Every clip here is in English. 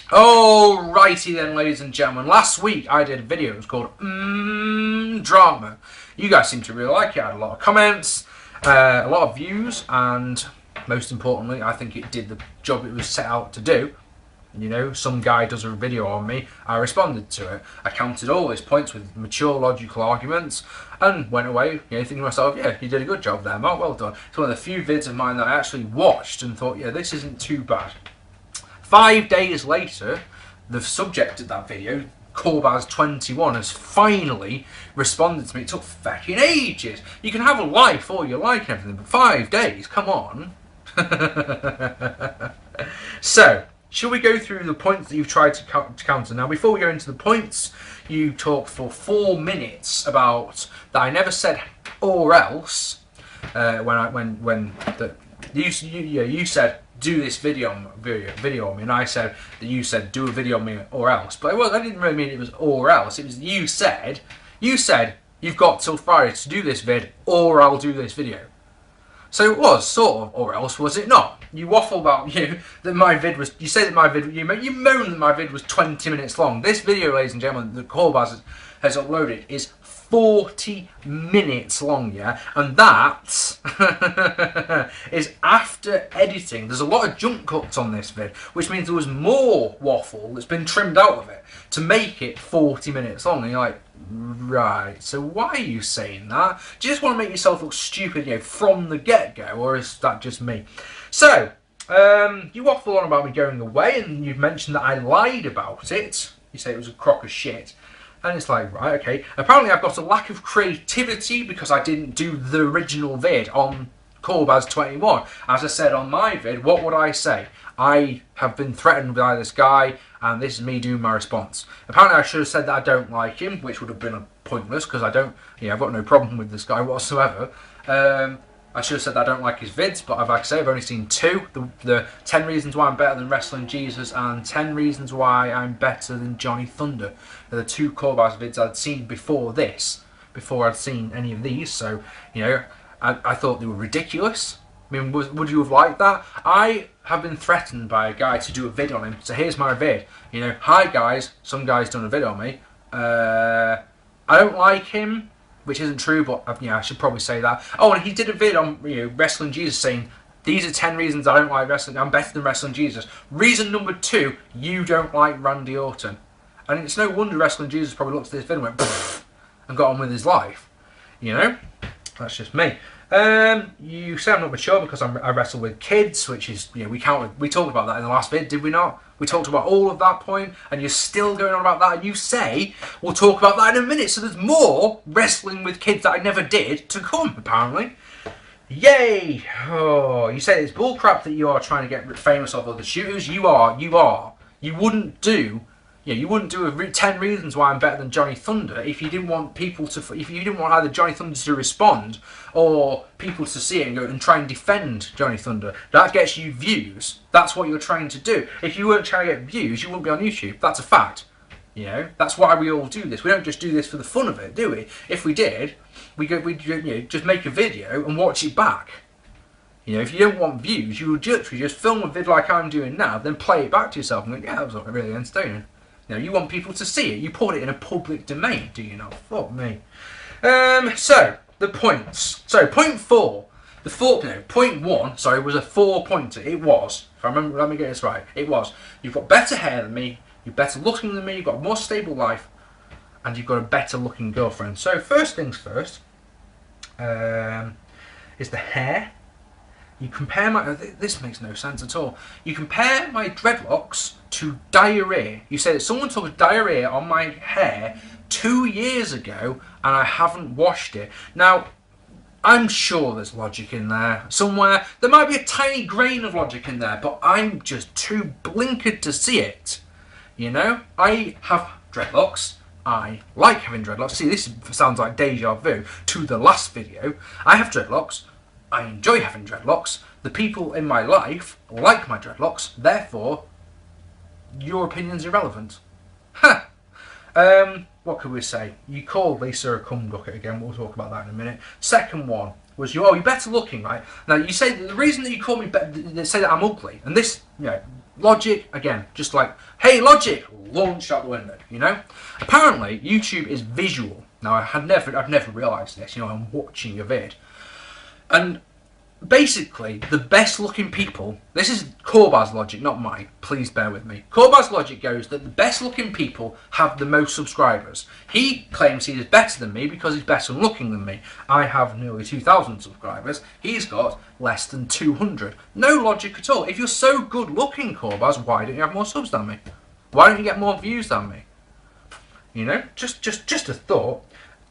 Alrighty then, ladies and gentlemen. Last week I did a video. It was called Drama. You guys seem to really like it. I had a lot of comments, a lot of views, and most importantly, I think it did the job it was set out to do. You know, some guy does a video on me, I responded to it. I counted all his points with mature logical arguments and went away, thinking to myself, yeah, you did a good job there, Mark, well done. It's one of the few vids of mine that I actually watched and thought, yeah, this isn't too bad. 5 days later, the subject of that video, Korbaz21, has finally responded to me. It took fucking ages. You can have a life all you like and everything, but 5 days, come on. So, shall we go through the points that you've tried to counter? Now, before we go into the points, you talked for 4 minutes about that I never said or else you said do this video on me, and I said that you said do a video on me or else. But I didn't really mean it was or else. It was you said you've got till Friday to do this vid or I'll do this video. So it was sort of or else, was it not? You waffle about that my vid was. You say that my vid. You moan that my vid was 20 minutes long. This video, ladies and gentlemen, that Korbaz has uploaded is 40 minutes long, yeah, and that is after editing. There's a lot of jump cuts on this vid, which means there was more waffle that's been trimmed out of it to make it 40 minutes long. And you're like, right, so why are you saying that? Do you just want to make yourself look stupid, from the get-go, or is that just me? So, you waffle on about me going away, and you've mentioned that I lied about it. You say it was a crock of shit. And it's like, right, okay. Apparently I've got a lack of creativity because I didn't do the original vid on Korbaz21. As I said on my vid, what would I say? I have been threatened by this guy, and this is me doing my response. Apparently I should have said that I don't like him, which would have been pointless because I don't, I've got no problem with this guy whatsoever. I should have said that I don't like his vids, but like I say, I've only seen 2. The 10 reasons why I'm better than Wrestling Jesus and 10 reasons why I'm better than Johnny Thunder. They're the 2 Korbaz vids I'd seen before this, before I'd seen any of these. So, I thought they were ridiculous. I mean, would you have liked that? I have been threatened by a guy to do a vid on him. So here's my vid. Hi guys, some guy's done a vid on me. I don't like him. Which isn't true, but I should probably say that. Oh, and he did a vid on Wrestling Jesus saying, these are 10 reasons I don't like wrestling. I'm better than Wrestling Jesus. Reason number 2, you don't like Randy Orton. And it's no wonder Wrestling Jesus probably looked at this vid and went, pfft, and got on with his life. That's just me. You say I'm not mature because I wrestle with kids, which is, we talked about that in the last vid, did we not? We talked about all of that point, and you're still going on about that, and you say, we'll talk about that in a minute, so there's more wrestling with kids that I never did to come, apparently. Yay! Oh, you say it's bullcrap that you are trying to get famous off other shooters. You are. You wouldn't do... you wouldn't do 10 reasons why I'm better than Johnny Thunder if you didn't want people to, if you didn't want either Johnny Thunder to respond or people to see it and go and try and defend Johnny Thunder. That gets you views. That's what you're trying to do. If you weren't trying to get views, you wouldn't be on YouTube. That's a fact. That's why we all do this. We don't just do this for the fun of it, do we? If we did, we'd just make a video and watch it back. If you don't want views, you would literally just film a vid like I'm doing now, then play it back to yourself and go, yeah, that was really entertaining. You want people to see it. You put it in a public domain, do you not? Fuck me. So, the points. So, point 4. Point 1, sorry, was a 4-pointer. It was. If I remember, let me get this right. It was. You've got better hair than me, you're better looking than me, you've got a more stable life, and you've got a better looking girlfriend. So, first things first, is the hair. You compare my... This makes no sense at all. You compare my dreadlocks to diarrhea. You say that someone took diarrhea on my hair 2 years ago and I haven't washed it. Now, I'm sure there's logic in there somewhere. There might be a tiny grain of logic in there, but I'm just too blinkered to see it. I have dreadlocks. I like having dreadlocks. See, this sounds like deja vu to the last video. I have dreadlocks. I enjoy having dreadlocks. The people in my life like my dreadlocks. Therefore, your opinion's irrelevant. Ha! What could we say? You called Lisa a cum ducket again. We'll talk about that in a minute. Second one was you're better looking, right? Now you say the reason that you call me better, they say that I'm ugly, and this, Logic, again, just like, hey, logic, launched out the window, you know? Apparently, YouTube is visual. Now, I've never realised this, you know, I'm watching a vid. And basically, the best looking people, this is Korbaz logic, not mine, please bear with me. Korbaz logic goes that the best looking people have the most subscribers. He claims he is better than me because he's better looking than me. I have nearly 2,000 subscribers, he's got less than 200. No logic at all. If you're so good looking, Korbaz, why don't you have more subs than me? Why don't you get more views than me? You know, just a thought.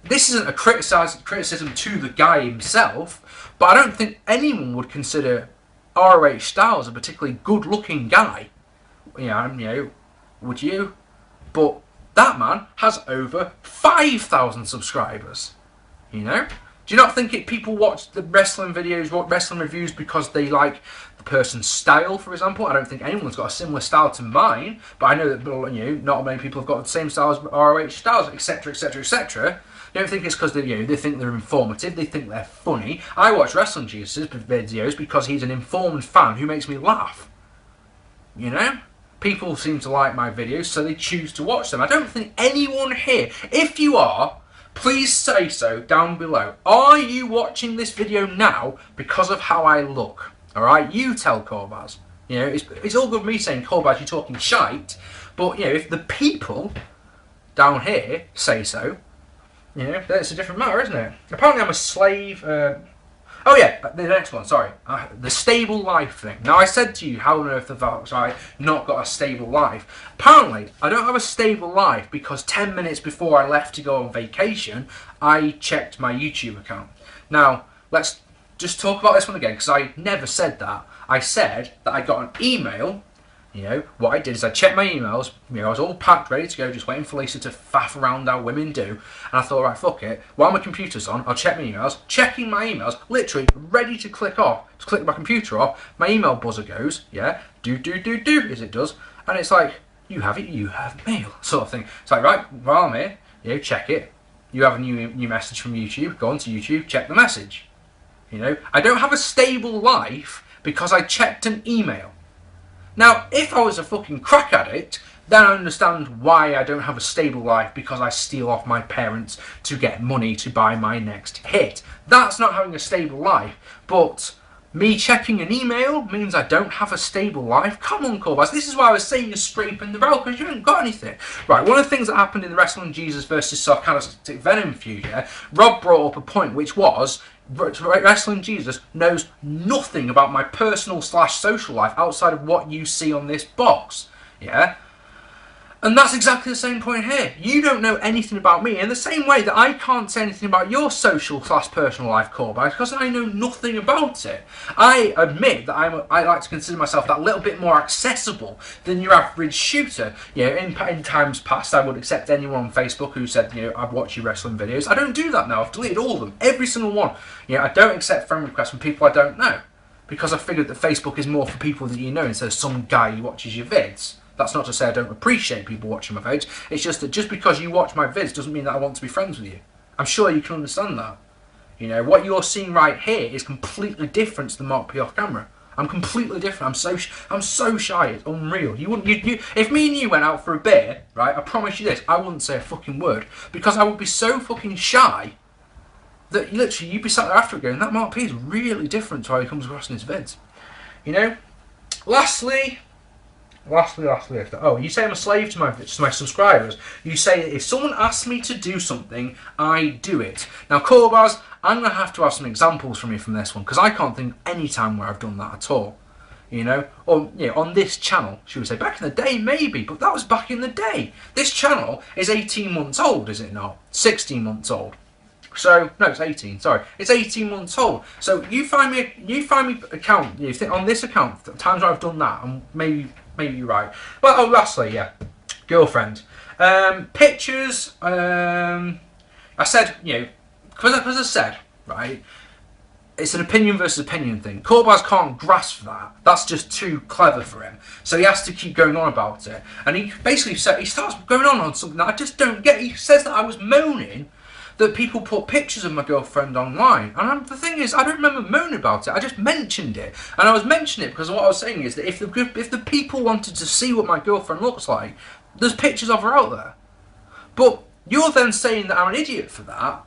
This isn't a criticism to the guy himself, but I don't think anyone would consider ROH Styles a particularly good-looking guy. You know, would you? But that man has over 5,000 subscribers. You know? Do you not think people watch the wrestling videos, wrestling reviews because they like the person's style, for example? I don't think anyone's got a similar style to mine, but I know that, you know, not many people have got the same style as ROH Styles, etc., etc., etc. I don't think it's because they think they're informative, they think they're funny. I watch Wrestling Jesus' videos because he's an informed fan who makes me laugh. You know? People seem to like my videos, so they choose to watch them. I don't think anyone here, if you are, please say so down below. Are you watching this video now because of how I look? Alright? You tell Korbaz. You know, it's all good me saying, Korbaz, you're talking shite, but, you know, if the people down here say so, you know, that's a different matter, isn't it? Apparently I'm a slave. Oh yeah, the next one, sorry. The stable life thing. Now I said to you, how on earth have I not got a stable life? Apparently, I don't have a stable life because 10 minutes before I left to go on vacation, I checked my YouTube account. Now, let's just talk about this one again, because I never said that. I said that I got an email. You know, what I did is I checked my emails, you know, I was all packed, ready to go, just waiting for Lisa to faff around how women do. And I thought, right, fuck it, while my computer's on, I'll check my emails. Checking my emails, literally ready to click my computer off, my email buzzer goes, yeah, do, as it does. And it's like, you have it, you have mail, sort of thing. It's like, right, while I'm here, you know, check it. You have a new message from YouTube, go on to YouTube, check the message. You know, I don't have a stable life because I checked an email. Now, if I was a fucking crack addict, then I understand why I don't have a stable life because I steal off my parents to get money to buy my next hit. That's not having a stable life, but me checking an email means I don't have a stable life? Come on, Korbaz, this is why I was saying you're scraping the barrel, because you haven't got anything. Right, one of the things that happened in the Wrestling Jesus versus Sarcastic Venom feud, yeah, Rob brought up a point, which was, Wrestling Jesus knows nothing about my personal / social life outside of what you see on this box. Yeah? And that's exactly the same point here. You don't know anything about me in the same way that I can't say anything about your social / personal life, Korbaz, because I know nothing about it. I admit that I like to consider myself that little bit more accessible than your average shooter. You know, in times past, I would accept anyone on Facebook who said, you know, I've watched your wrestling videos. I don't do that now. I've deleted all of them, every single one. You know, I don't accept friend requests from people I don't know, because I figured that Facebook is more for people that you know instead of some guy who watches your vids. That's not to say I don't appreciate people watching my vids. It's just that just because you watch my vids doesn't mean that I want to be friends with you. I'm sure you can understand that. You know, what you're seeing right here is completely different to the Mark P off camera. I'm completely different. I'm so shy. It's unreal. You wouldn't. If me and you went out for a beer, right? I promise you this. I wouldn't say a fucking word because I would be so fucking shy that literally you'd be sat there after it going, that Mark P is really different to how he comes across in his vids. You know. Lastly, oh, you say I'm a slave to my subscribers. You say that if someone asks me to do something, I do it. Now, Korbaz, I'm going to have some examples from you from this one, because I can't think of any time where I've done that at all. You know, or you know, on this channel, should we say, back in the day, maybe, but that was back in the day. This channel is 18 months old, is it not? 16 months old. So no, it's 18. Sorry, it's 18 months old. So you find me account. You think on this account, the times where I've done that, and maybe you're right. Well, oh, lastly, yeah, girlfriend. Pictures. I said, you know, because I said, right, it's an opinion versus opinion thing. Korbaz can't grasp that. That's just too clever for him. So he has to keep going on about it. And he basically said, he starts going on something that I just don't get. He says that I was moaning that people put pictures of my girlfriend online. And the thing is, I don't remember moaning about it. I just mentioned it. And I was mentioning it because what I was saying is that if the people wanted to see what my girlfriend looks like, there's pictures of her out there. But you're then saying that I'm an idiot for that,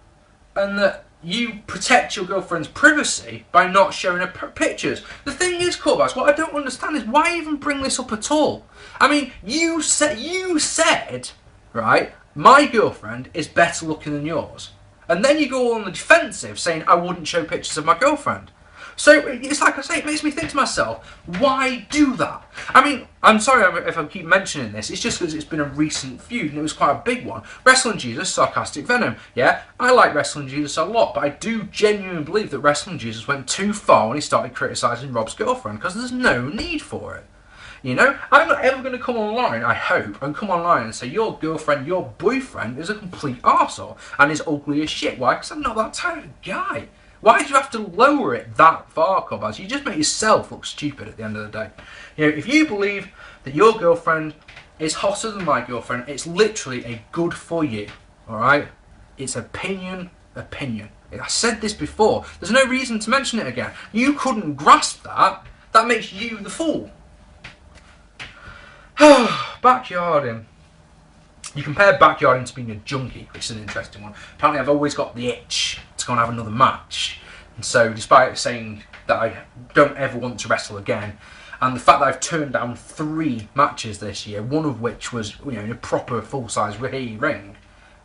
and that you protect your girlfriend's privacy by not showing her pictures. The thing is, Korbaz, what I don't understand is why even bring this up at all? I mean, you said, right, my girlfriend is better looking than yours. And then you go on the defensive saying I wouldn't show pictures of my girlfriend. So it's like I say, it makes me think to myself, why do that? I mean, I'm sorry if I keep mentioning this, it's just because it's been a recent feud and it was quite a big one. Wrestling Jesus, Sarcastic Venom. Yeah, I like Wrestling Jesus a lot, but I do genuinely believe that Wrestling Jesus went too far when he started criticising Rob's girlfriend, because there's no need for it. You know, I'm not ever going to come online, I hope, and come online and say your girlfriend, your boyfriend is a complete arsehole and is ugly as shit. Why? Because I'm not that type of guy. Why do you have to lower it that far, Korbaz? You just make yourself look stupid at the end of the day. You know, if you believe that your girlfriend is hotter than my girlfriend, it's literally a good for you, alright? It's opinion. I said this before. There's no reason to mention it again. You couldn't grasp that. That makes you the fool. Backyarding. You compare backyarding to being a junkie, which is an interesting one. Apparently I've always got the itch to go and have another match. And so despite saying that I don't ever want to wrestle again, and the fact that I've turned down 3 matches this year, one of which was, you know, in a proper full-size ring,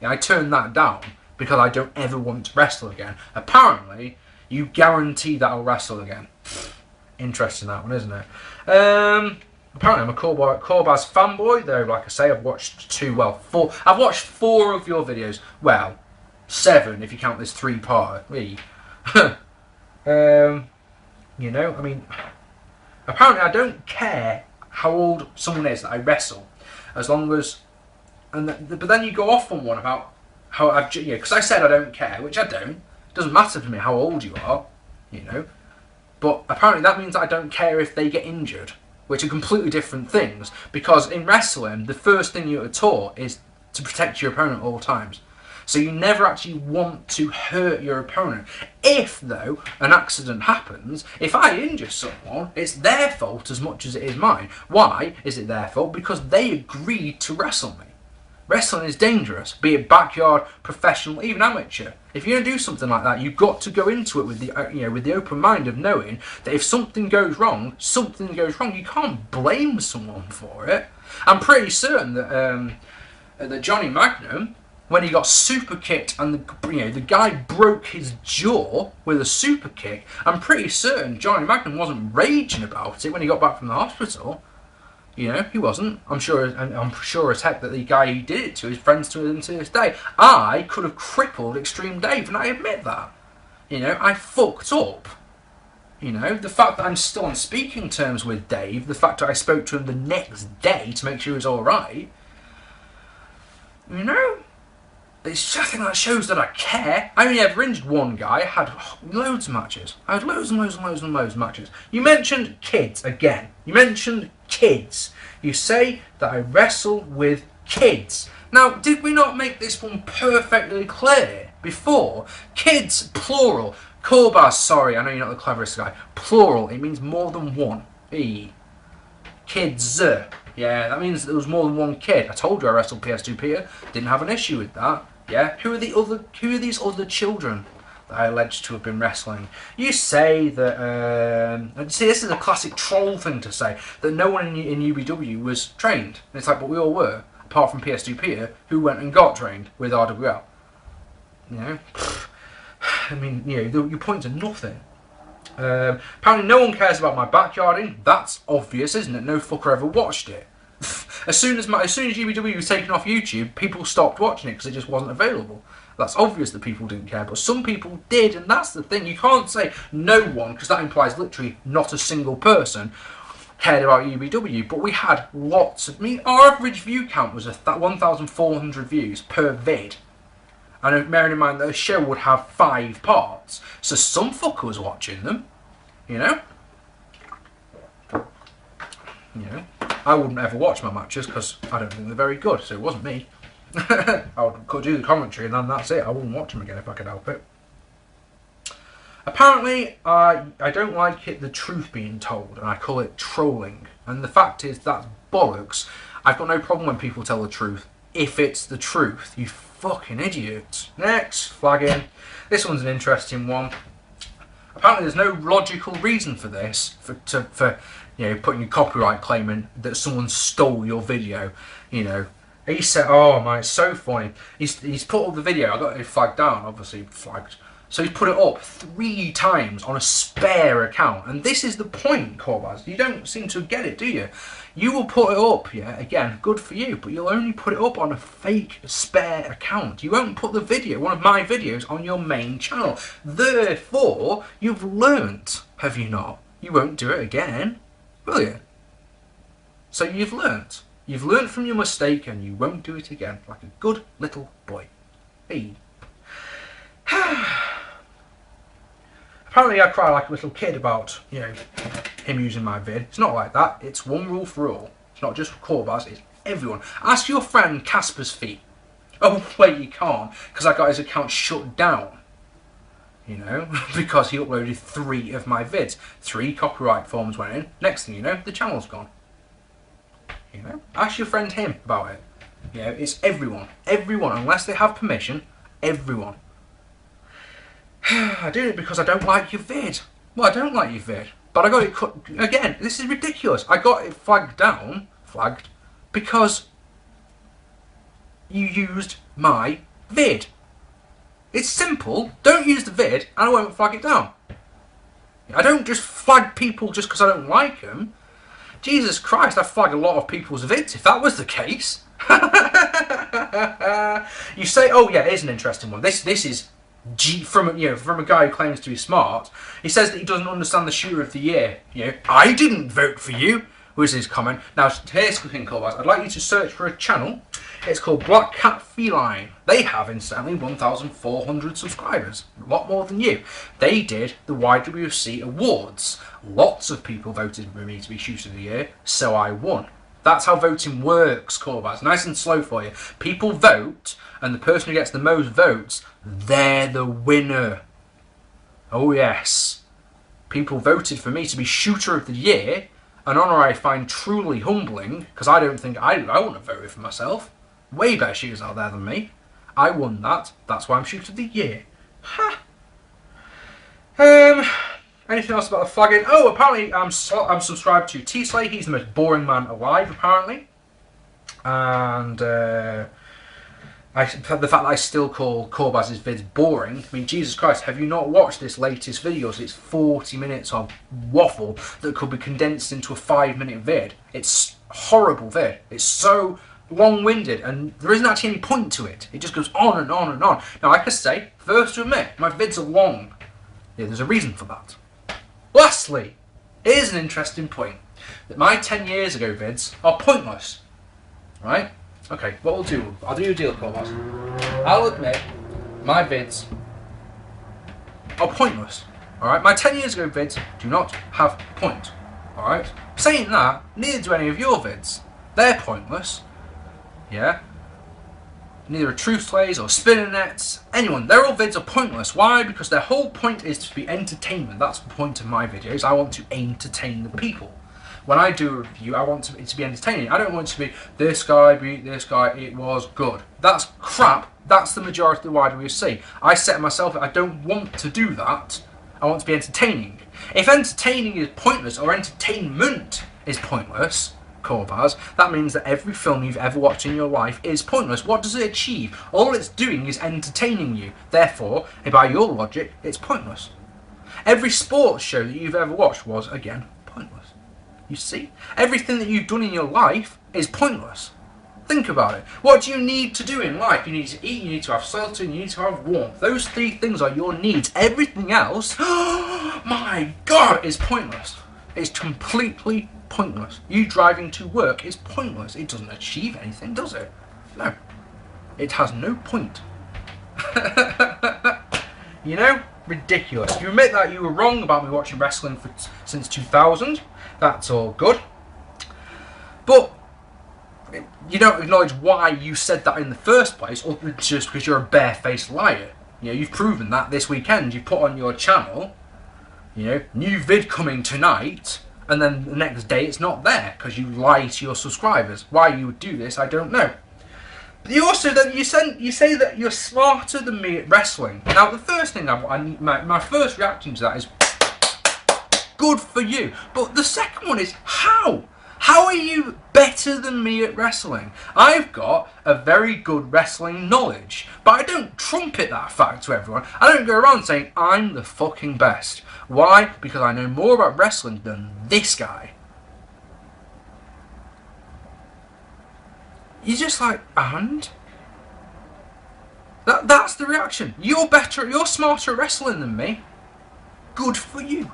I turned that down because I don't ever want to wrestle again. Apparently, you guarantee that I'll wrestle again. Interesting, that one, isn't it? Apparently I'm a Korbaz fanboy, though, like I say, I've watched 4. I've watched 4 of your videos. Well, 7 if you count this 3-part. You know, I mean, apparently I don't care how old someone is that I wrestle, as long as, but then you go off on one about how I've, you know, because I said I don't care, which I don't. It doesn't matter to me how old you are, you know. But apparently that means that I don't care if they get injured, which are completely different things, because in wrestling, the first thing you're taught is to protect your opponent at all times. So you never actually want to hurt your opponent. If, though, an accident happens, if I injure someone, it's their fault as much as it is mine. Why is it their fault? Because they agreed to wrestle me. Wrestling is dangerous, be it backyard, professional, even amateur. If you're going to do something like that, you've got to go into it with the, you know, with the open mind of knowing that if something goes wrong, something goes wrong. You can't blame someone for it. I'm pretty certain that Johnny Magnum, when he got super kicked and the guy broke his jaw with a super kick, I'm pretty certain Johnny Magnum wasn't raging about it when he got back from the hospital. You know, he wasn't. I'm sure as heck that the guy he did it to is friends to him to this day. I could have crippled Extreme Dave, and I admit that. You know, I fucked up. You know, the fact that I'm still on speaking terms with Dave, the fact that I spoke to him the next day to make sure he was alright, you know, it's, I think that shows that I care. I only ever injured one guy. I had loads of matches. I had loads and loads and loads and loads of matches. You mentioned kids again. You mentioned kids. You say that I wrestle with kids. Now, did we not make this one perfectly clear before? Kids, plural. Korbaz, sorry, I know you're not the cleverest guy. Plural, it means more than one. Kids. Yeah, that means there was more than one kid. I told you I wrestled PS2 Peter. Didn't have an issue with that. Yeah, who are these other children that I alleged to have been wrestling? You say that, see, this is a classic troll thing to say, that no one in UBW was trained. And it's like, but we all were, apart from PS2 Peter, who went and got trained with RWL. You know? I mean, you know, you point to nothing. Apparently no one cares about my backyarding. That's obvious, isn't it? No fucker ever watched it. As soon as UBW was taken off YouTube, people stopped watching it because it just wasn't available. That's obvious that people didn't care, but some people did, and that's the thing. You can't say no one, because that implies literally not a single person cared about UBW, but we had lots of... I mean, our average view count was 1,400 views per vid. And bearing in mind that a show would have 5 parts, so some fucker was watching them, you know? You know, I wouldn't ever watch my matches because I don't think they're very good, so it wasn't me. I would do the commentary and then that's it. I wouldn't watch them again if I could help it. Apparently, I don't like it, the truth being told, and I call it trolling. And the fact is, that's bollocks. I've got no problem when people tell the truth, if it's the truth. You fucking idiots. Next, flagging. This one's an interesting one. Apparently, there's no logical reason for this, for you know, putting a copyright claim in that someone stole your video. You know, he said, "Oh man, it's so funny." He's put up the video. I got it flagged down, obviously flagged. So he's put it up 3 times on a spare account. And this is the point, Korbaz. You don't seem to get it, do you? You will put it up, yeah, again, good for you, but you'll only put it up on a fake spare account. You won't put the video, one of my videos, on your main channel. Therefore, you've learnt, have you not? You won't do it again, will you? So you've learnt. You've learnt from your mistake and you won't do it again, like a good little boy. Hey. Apparently I cry like a little kid about, you know, him using my vid. It's not like that. It's one rule for all. It's not just for Korbaz, it's everyone. Ask your friend Casper's Feet. Oh wait, you can't, because I got his account shut down. You know, because he uploaded 3 of my vids. 3 copyright forms went in. Next thing you know, the channel's gone. You know, ask your friend him about it. You know, it's everyone. Everyone, unless they have permission, everyone. I did it because I don't like your vid. Well, I don't like your vid, but I got it cut. Again, this is ridiculous. I got it flagged because you used my vid. It's simple. Don't use the vid and I won't flag it down. I don't just flag people just because I don't like them. Jesus Christ, I flag a lot of people's vids if that was the case. You say, oh yeah, it is an interesting one. This is from a guy who claims to be smart. He says that he doesn't understand the shooter of the year. You know, I didn't vote for you, was his comment. Now here's the thing, Korbaz. I'd like you to search for a channel. It's called Black Cat Feline. They have instantly 1,400 subscribers, a lot more than you. They did the YWC Awards. Lots of people voted for me to be shooter of the year, so I won. That's how voting works, Korbaz. Nice and slow for you. People vote, and the person who gets the most votes, they're the winner. Oh yes. People voted for me to be shooter of the year, an honour I find truly humbling, because I don't think I want to vote for myself. Way better shooters out there than me. I won that. That's why I'm shooter of the year. Ha! Anything else about the flagging? Oh, apparently I'm subscribed to T-Slay. He's the most boring man alive, apparently. And the fact that I still call Korbaz's vids boring. I mean, Jesus Christ, have you not watched this latest video? It's 40 minutes of waffle that could be condensed into a 5-minute vid. It's horrible vid. It's so long-winded and there isn't actually any point to it. It just goes on and on and on. Now, like I say, first to admit, my vids are long. Yeah, there's a reason for that. Lastly, here's an interesting point. That my 10 years ago vids are pointless. Right? Okay, what we'll do, I'll do a deal, Korbaz. I'll admit, my vids are pointless. Alright? My 10 years ago vids do not have point. Alright? Saying that, neither do any of your vids. They're pointless. Yeah? Neither are truth slays or spinning nets. Anyone, their all vids are pointless. Why? Because their whole point is to be entertainment. That's the point of my videos. I want to entertain the people. When I do a review, I want it to be entertaining. I don't want it to be, this guy beat this guy, it was good. That's crap. That's the majority of the YWC. I set myself, I don't want to do that. I want to be entertaining. If entertaining is pointless, or entertainment is pointless, Korbaz, that means that every film you've ever watched in your life is pointless. What does it achieve? All it's doing is entertaining you. Therefore, by your logic, it's pointless. Every sports show that you've ever watched was, again, pointless. You see? Everything that you've done in your life is pointless. Think about it. What do you need to do in life? You need to eat, you need to have shelter, you need to have warmth. Those 3 things are your needs. Everything else, oh my God, is pointless. It's completely pointless. You driving to work is pointless. It doesn't achieve anything, does it? No. It has no point. You know? Ridiculous. You admit that you were wrong about me watching wrestling since 2000. That's all good. But you don't acknowledge why you said that in the first place, or just because you're a barefaced liar. You know, you've proven that this weekend. You put on your channel, you know, new vid coming tonight, and then the next day it's not there because you lie to your subscribers. Why you would do this, I don't know. But you also then you say that you're smarter than me at wrestling. Now the first thing my first reaction to that is good for you. But the second one is how? How are you better than me at wrestling? I've got a very good wrestling knowledge, but I don't trumpet that fact to everyone. I don't go around saying I'm the fucking best. Why? Because I know more about wrestling than this guy. You're just like, and? That's the reaction. You're smarter at wrestling than me. Good for you.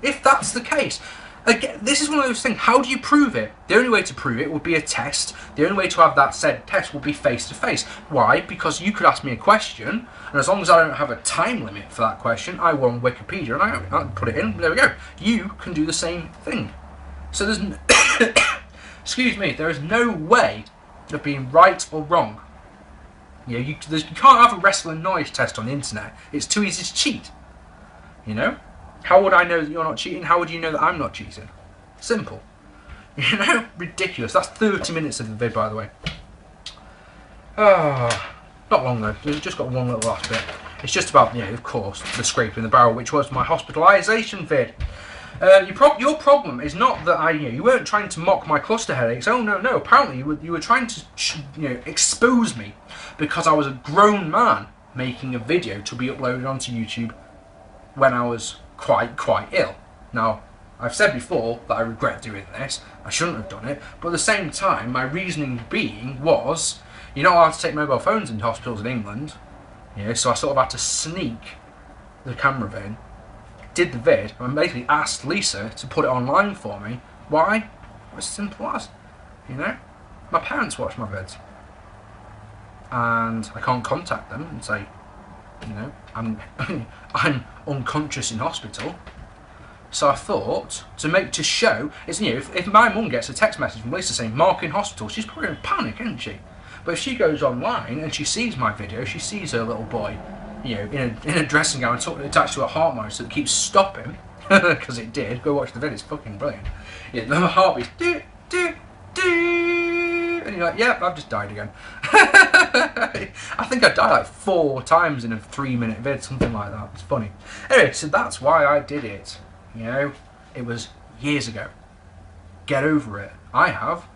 If that's the case. Again, this is one of those things, how do you prove it? The only way to prove it would be a test. The only way to have that said test would be face to face. Why? Because you could ask me a question, and as long as I don't have a time limit for that question, I go on Wikipedia and I put it in, there we go. You can do the same thing. So there's excuse me, there is no way of being right or wrong. You know, you can't have a wrestling knowledge test on the internet. It's too easy to cheat. You know? How would I know that you're not cheating? How would you know that I'm not cheating? Simple. You know? Ridiculous. That's 30 minutes of the vid, by the way. Oh, not long though. We've just got one little last bit. It's just about, of course, the scraping the barrel, which was my hospitalisation vid. Your problem is not that you weren't trying to mock my cluster headaches. Oh no. Apparently you were trying to expose me because I was a grown man making a video to be uploaded onto YouTube when I was quite ill. Now, I've said before that I regret doing this. I shouldn't have done it. But at the same time, my reasoning being was, you're not allowed to take mobile phones into hospitals in England. So I sort of had to sneak the camera in, did the vid, and basically asked Lisa to put it online for me. Why? It's as simple as, my parents watch my vids. And I can't contact them and say, I'm unconscious in hospital. So I thought to show it's if my mum gets a text message from Lisa saying Mark in hospital, she's probably in panic, isn't she? But if she goes online and she sees my video, she sees her little boy, in a dressing gown attached to a heart monitor that keeps stopping because it did. Go watch the video; it's fucking brilliant. The heartbeat, do, and you're like, yep, I've just died again. I think I died like 4 times in a 3-minute vid, something like that. It's funny. Anyway, so that's why I did it. It was years ago. Get over it. I have.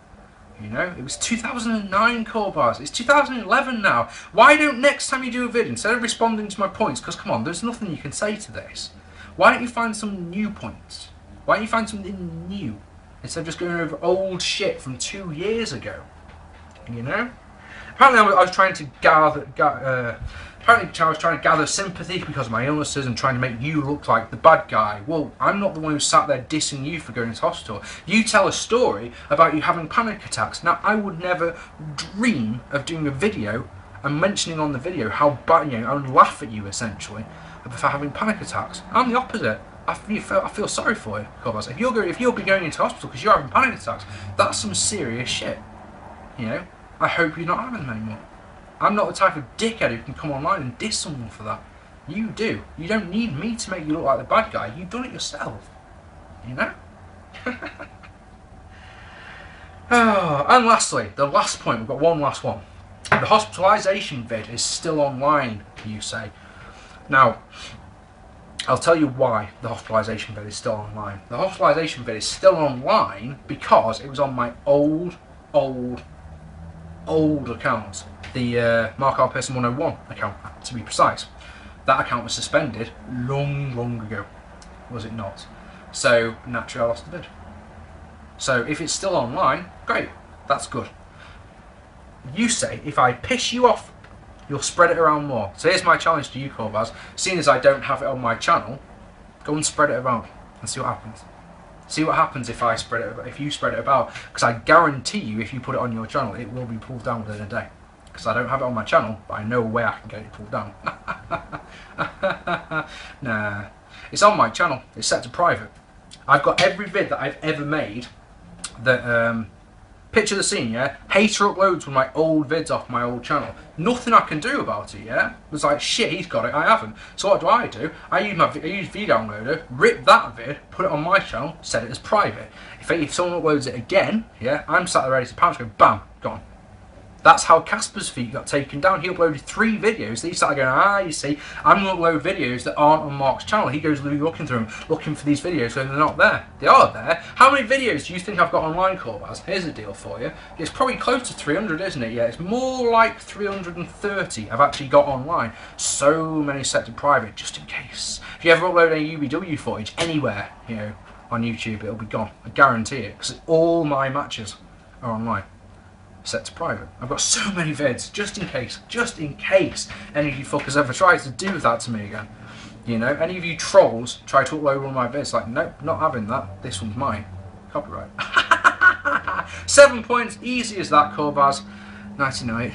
It was 2009, Korbaz. It's 2011 now. Why don't next time you do a vid, instead of responding to my points, because come on, there's nothing you can say to this. Why don't you find some new points? Why don't you find something new? Instead of just going over old shit from 2 years ago. Apparently I was trying to gather sympathy because of my illnesses and trying to make you look like the bad guy. Well, I'm not the one who sat there dissing you for going to hospital. You tell a story about you having panic attacks. Now, I would never dream of doing a video and mentioning on the video how bad, I would laugh at you essentially for having panic attacks. I'm the opposite. I feel sorry for you, Korbaz. If you'll be going into hospital because you're having panic attacks, that's some serious shit. I hope you're not having them anymore. I'm not the type of dickhead who can come online and diss someone for that. You do. You don't need me to make you look like the bad guy. You've done it yourself. Oh, and lastly, the last point. We've got one last one. The hospitalisation vid is still online, you say. Now, I'll tell you why the hospitalisation vid is still online. The hospitalisation vid is still online because it was on my old account. The Mark R. Person 101 account, to be precise. That account was suspended long ago, was it not? So naturally I lost the vid. So if it's still online, great, that's good. You say if I piss you off, you'll spread it around more. So here's my challenge to you, Korbaz. Seeing as I don't have it on my channel, go and spread it around and see what happens. See what happens if you spread it about. Because I guarantee you, if you put it on your channel, it will be pulled down within a day. Because I don't have it on my channel, but I know where I can get it pulled down. Nah, it's on my channel. It's set to private. I've got every vid that I've ever made that Picture the scene, yeah? Hater uploads one of my old vids off my old channel. Nothing I can do about it, yeah? It's like, shit, he's got it, I haven't. So what do? I use vDownloader, rip that vid, put it on my channel, set it as private. If someone uploads it again, yeah, I'm sat there ready to pounce, go, bam, gone. That's how Casper's feet got taken down. He uploaded 3 videos. He started going, you see, I'm going to upload videos that aren't on Mark's channel. He goes looking through them, looking for these videos, and they're not there. They are there. How many videos do you think I've got online, Korbaz? Here's a deal for you. It's probably close to 300, isn't it? Yeah, it's more like 330 I've actually got online. So many set to private, just in case. If you ever upload any UBW footage anywhere, you know, on YouTube, it'll be gone. I guarantee it, because all my matches are online. Set to private. I've got so many vids, just in case any of you fuckers ever tries to do that to me again. You know, any of you trolls try to upload one of my vids, like, nope, not having that, this one's mine. Copyright. 7 points, easy as that, Korbaz. Nighty night.